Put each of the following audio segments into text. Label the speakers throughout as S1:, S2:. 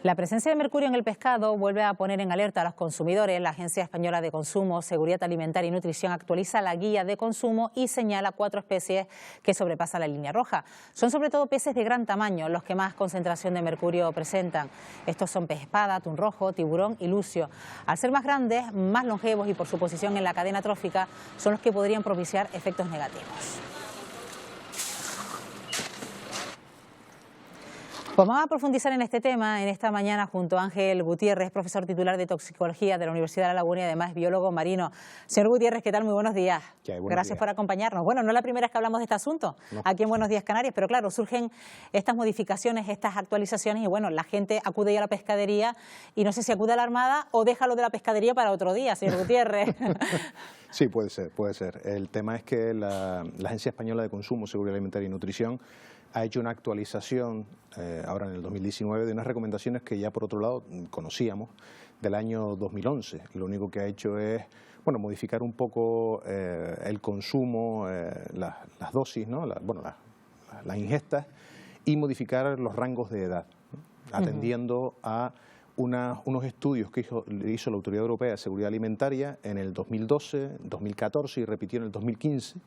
S1: La presencia de mercurio en el pescado vuelve a poner en alerta a los consumidores. La Agencia Española de Consumo, Seguridad Alimentaria y Nutrición actualiza la guía de consumo y señala 4 especies que sobrepasan la línea roja. Son sobre todo peces de gran tamaño los que más concentración de mercurio presentan. Estos son pez espada, atún rojo, tiburón y lucio. Al ser más grandes, más longevos y por su posición en la cadena trófica, son los que podrían propiciar efectos negativos. Pues vamos a profundizar en este tema en esta mañana junto a Ángel Gutiérrez, profesor titular de toxicología de la Universidad de La Laguna y además biólogo marino. Señor Gutiérrez, ¿qué tal? Muy buenos días. Gracias por acompañarnos. Bueno, no es la primera vez que hablamos de este asunto aquí en Buenos Días Canarias, pero claro, surgen estas modificaciones, estas actualizaciones y bueno, la gente acude ya a la pescadería y no sé si acude a la Armada o déjalo de la pescadería para otro día, señor Gutiérrez.
S2: Sí, puede ser, puede ser. El tema es que la Agencia Española de Consumo, Seguridad Alimentaria y Nutrición ha hecho una actualización ahora en el 2019 de unas recomendaciones que ya por otro lado conocíamos del año 2011. Lo único que ha hecho es modificar un poco el consumo, las dosis, ¿no? Las ingestas y modificar los rangos de edad, ¿no? Atendiendo a unos estudios que hizo la Autoridad Europea de Seguridad Alimentaria en el 2012, 2014 y repitió en el 2015.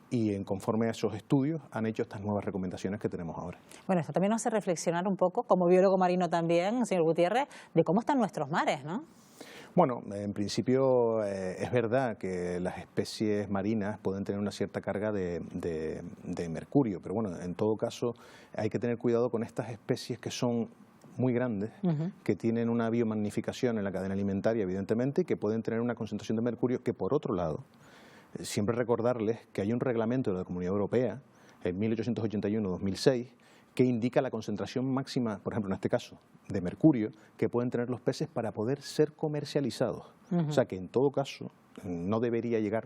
S2: Y conforme a esos estudios han hecho estas nuevas recomendaciones que tenemos ahora. Bueno,
S1: esto también nos hace reflexionar un poco, como biólogo marino también, señor Gutiérrez, de cómo están nuestros mares, ¿no?
S2: Bueno, en principio es verdad que las especies marinas pueden tener una cierta carga de mercurio, pero bueno, en todo caso hay que tener cuidado con estas especies que son muy grandes, que tienen una biomagnificación en la cadena alimentaria, evidentemente, y que pueden tener una concentración de mercurio que, por otro lado, siempre recordarles que hay un reglamento de la Comunidad Europea, el 1881-2006, que indica la concentración máxima, por ejemplo en este caso, de mercurio, que pueden tener los peces para poder ser comercializados. O sea que en todo caso no debería llegar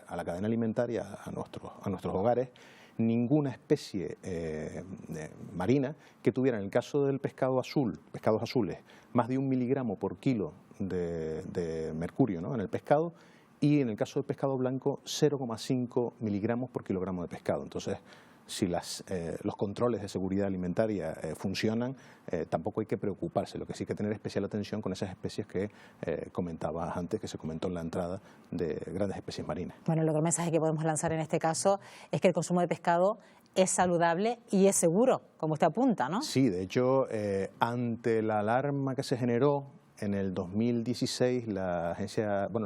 S2: a la cadena alimentaria, a nuestros hogares, ninguna especie marina que tuviera, en el caso del pescado azul, pescados azules, más de 1 miligramo por kilo de mercurio, ¿no?, en el pescado, y en el caso del pescado blanco 0,5 miligramos por kilogramo de pescado. Entonces, si los controles de seguridad alimentaria funcionan, tampoco hay que preocuparse. Lo que sí hay que tener especial atención con esas especies que comentabas antes, que se comentó en la entrada, de grandes especies marinas.
S1: Bueno, el mensaje que podemos lanzar en este caso es que el consumo de pescado es saludable y es seguro, como usted apunta, ¿no?
S2: Sí, de hecho, ante la alarma que se generó en el 2016, la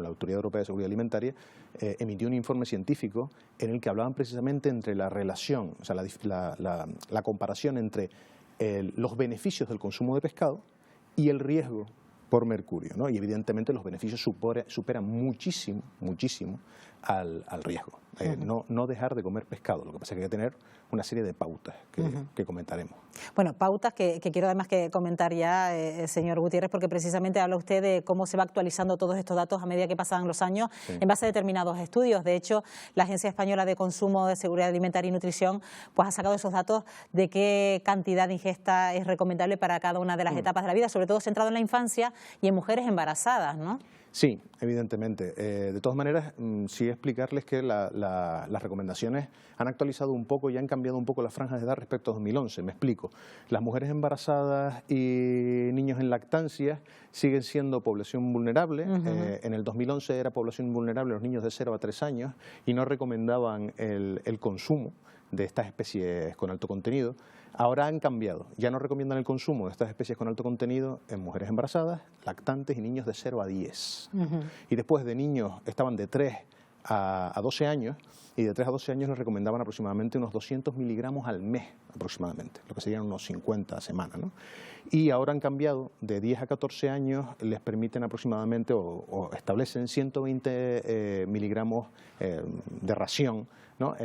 S2: Autoridad Europea de Seguridad Alimentaria emitió un informe científico en el que hablaban precisamente entre la relación, o sea, la comparación entre los beneficios del consumo de pescado y el riesgo por mercurio, ¿no? Y evidentemente los beneficios superan muchísimo al riesgo. No dejar de comer pescado, lo que pasa es que hay que tener una serie de pautas que comentaremos.
S1: Bueno, pautas que quiero además que comentar ya, señor Gutiérrez, porque precisamente habla usted de cómo se va actualizando todos estos datos a medida que pasan los años en base a determinados estudios. De hecho, la Agencia Española de Consumo, de Seguridad Alimentaria y Nutrición pues ha sacado esos datos de qué cantidad de ingesta es recomendable para cada una de las etapas de la vida, sobre todo centrado en la infancia y en mujeres embarazadas, ¿no?
S2: Sí, evidentemente. De todas maneras, sí explicarles que las recomendaciones han actualizado un poco y han cambiado un poco las franjas de edad respecto a 2011. Me explico. Las mujeres embarazadas y niños en lactancia siguen siendo población vulnerable. En el 2011 era población vulnerable los niños de 0 a 3 años y no recomendaban el consumo de estas especies con alto contenido. Ahora han cambiado, ya no recomiendan el consumo de estas especies con alto contenido en mujeres embarazadas, lactantes y niños de 0 a 10. Y después de niños estaban de 3 a 12 años y de 3 a 12 años les recomendaban aproximadamente unos 200 miligramos al mes aproximadamente, lo que serían unos 50 a semana, ¿no? Y ahora han cambiado, de 10 a 14 años les permiten aproximadamente o establecen 120 miligramos de ración, ¿no?,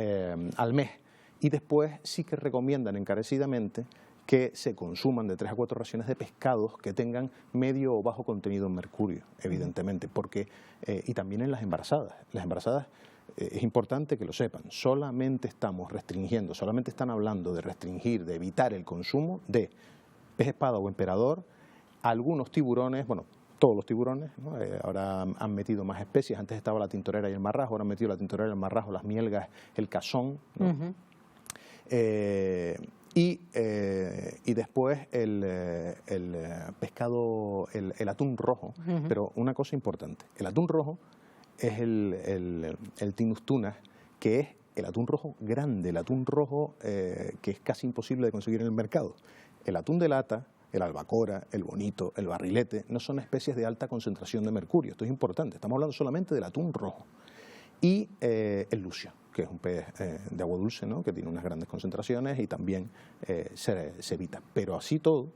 S2: al mes. Y después sí que recomiendan encarecidamente que se consuman de 3 a 4 raciones de pescados que tengan medio o bajo contenido en mercurio, evidentemente, porque y también en las embarazadas. Las embarazadas, es importante que lo sepan, solamente están hablando de restringir, de evitar el consumo de pez espada o emperador, algunos tiburones, bueno, todos los tiburones, ¿no? Ahora han metido más especies, antes estaba la tintorera y el marrajo, ahora han metido la tintorera, el marrajo, las mielgas, el cazón, ¿no? Y después el pescado, el atún rojo. Pero una cosa importante, el atún rojo es el Tinus tunas, que es el atún rojo grande, el atún rojo que es casi imposible de conseguir en el mercado. El atún de lata, el albacora, el bonito, el barrilete, no son especies de alta concentración de mercurio. Esto es importante, estamos hablando solamente del atún rojo. Y el lucio, que es un pez de agua dulce, ¿no?, que tiene unas grandes concentraciones y también se evita. Pero así todo,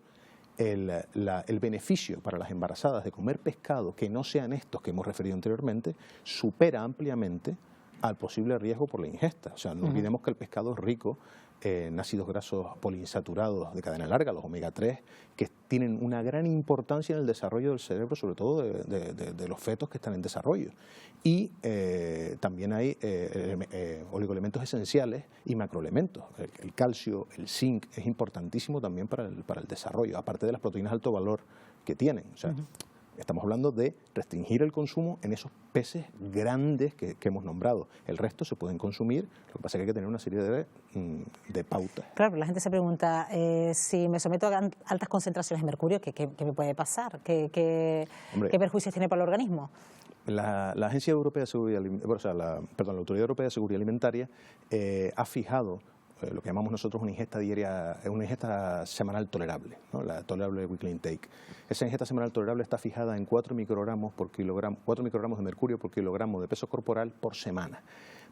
S2: el beneficio para las embarazadas de comer pescado que no sean estos que hemos referido anteriormente supera ampliamente al posible riesgo por la ingesta. O sea, no olvidemos que el pescado es rico en ácidos grasos poliinsaturados de cadena larga, los omega 3, que tienen una gran importancia en el desarrollo del cerebro, sobre todo de los fetos que están en desarrollo. Y también hay oligoelementos esenciales y macroelementos. El calcio, el zinc es importantísimo también para el desarrollo, aparte de las proteínas de alto valor que tienen. O sea, estamos hablando de restringir el consumo en esos peces grandes que hemos nombrado. El resto se pueden consumir, lo que pasa es que hay que tener una serie de pautas.
S1: Claro, la gente se pregunta, si me someto a altas concentraciones de mercurio, ¿qué me puede pasar? ¿Qué perjuicios tiene para el organismo?
S2: La Agencia Europea de Seguridad, la Autoridad Europea de Seguridad Alimentaria ha fijado lo que llamamos nosotros una ingesta diaria, una ingesta semanal tolerable, ¿no?, la tolerable weekly intake. Esa ingesta semanal tolerable está fijada en 4 microgramos de mercurio por kilogramo de peso corporal por semana.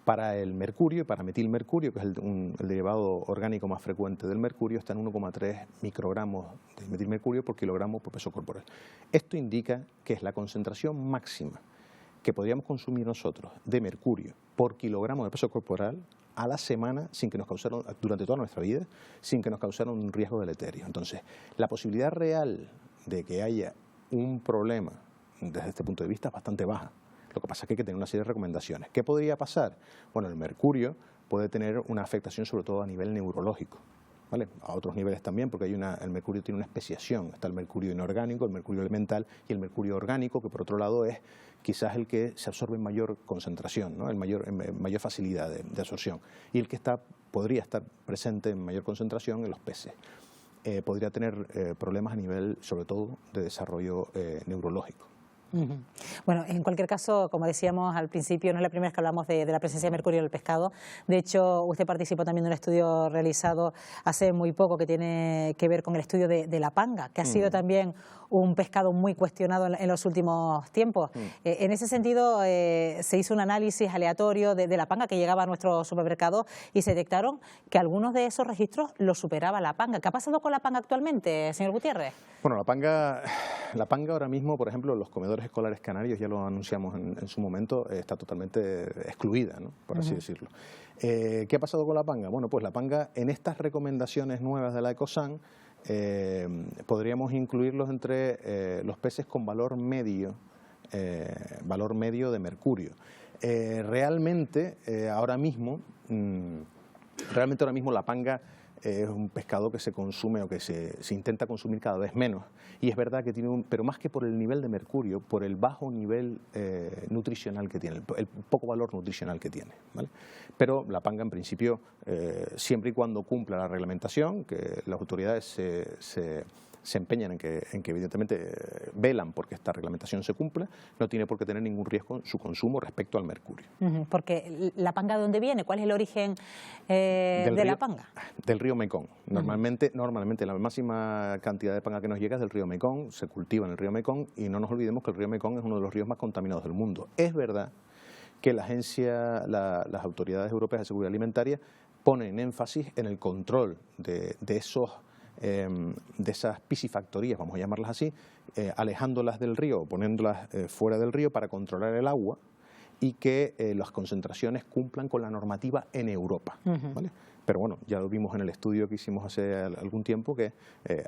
S2: Para el mercurio y para metilmercurio, que es el derivado orgánico más frecuente del mercurio, está en 1,3 microgramos de metilmercurio por kilogramo por peso corporal. Esto indica que es la concentración máxima que podríamos consumir nosotros de mercurio por kilogramo de peso corporal a la semana sin que nos causaran, durante toda nuestra vida, sin que nos causaran un riesgo deleterio. Entonces, la posibilidad real de que haya un problema desde este punto de vista es bastante baja. Lo que pasa es que hay que tener una serie de recomendaciones. ¿Qué podría pasar? Bueno, el mercurio puede tener una afectación sobre todo a nivel neurológico, ¿vale? A otros niveles también, porque el mercurio tiene una especiación. Está el mercurio inorgánico, el mercurio elemental y el mercurio orgánico, que por otro lado es quizás el que se absorbe en mayor concentración, ¿no?, en mayor facilidad de absorción, y el que podría estar presente en mayor concentración en los peces. Podría tener problemas a nivel, sobre todo, de desarrollo neurológico.
S1: Bueno, en cualquier caso, como decíamos al principio, no es la primera vez que hablamos de la presencia de mercurio en el pescado. De hecho, usted participó también de un estudio realizado hace muy poco que tiene que ver con el estudio de la panga, que ha sido también un pescado muy cuestionado en los últimos tiempos. En ese sentido, se hizo un análisis aleatorio de la panga que llegaba a nuestro supermercado y se detectaron que algunos de esos registros lo superaba la panga. ¿Qué ha pasado con la panga actualmente, señor Gutiérrez?
S2: Bueno, la panga ahora mismo, por ejemplo, los comedores escolares canarios, ya lo anunciamos en su momento, está totalmente excluida, ¿no?, por así decirlo. ¿Qué ha pasado con la panga? Bueno, pues la panga, en estas recomendaciones nuevas de la Ecocsan, podríamos incluirlos entre los peces con valor medio de mercurio. Realmente ahora mismo la panga es un pescado que se consume o que se intenta consumir cada vez menos, y es verdad que tiene pero más que por el nivel de mercurio, por el bajo nivel nutricional que tiene, el poco valor nutricional que tiene, ¿vale? Pero la panga, en principio, siempre y cuando cumpla la reglamentación, que las autoridades se empeñan en que evidentemente velan porque esta reglamentación se cumpla, no tiene por qué tener ningún riesgo en su consumo respecto al mercurio.
S1: Porque la panga, ¿de dónde viene? ¿Cuál es el origen de la panga?
S2: Del río Mekong. Normalmente la máxima cantidad de panga que nos llega es del río Mekong, se cultiva en el río Mekong, y no nos olvidemos que el río Mekong es uno de los ríos más contaminados del mundo. Es verdad que las autoridades europeas de seguridad alimentaria ponen énfasis en el control de esas piscifactorías, vamos a llamarlas así, alejándolas del río o poniéndolas fuera del río para controlar el agua y que las concentraciones cumplan con la normativa en Europa, ¿vale? Pero bueno, ya lo vimos en el estudio que hicimos hace algún tiempo que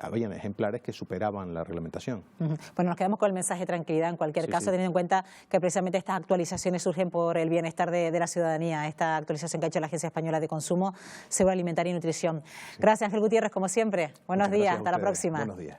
S2: habían ejemplares que superaban la reglamentación.
S1: Bueno, nos quedamos con el mensaje de tranquilidad en cualquier caso, teniendo en cuenta que precisamente estas actualizaciones surgen por el bienestar de la ciudadanía, esta actualización que ha hecho la Agencia Española de Consumo, Seguridad Alimentaria y Nutrición. Gracias, Ángel Gutiérrez, como siempre. Buenos días, hasta la próxima.
S2: Buenos días.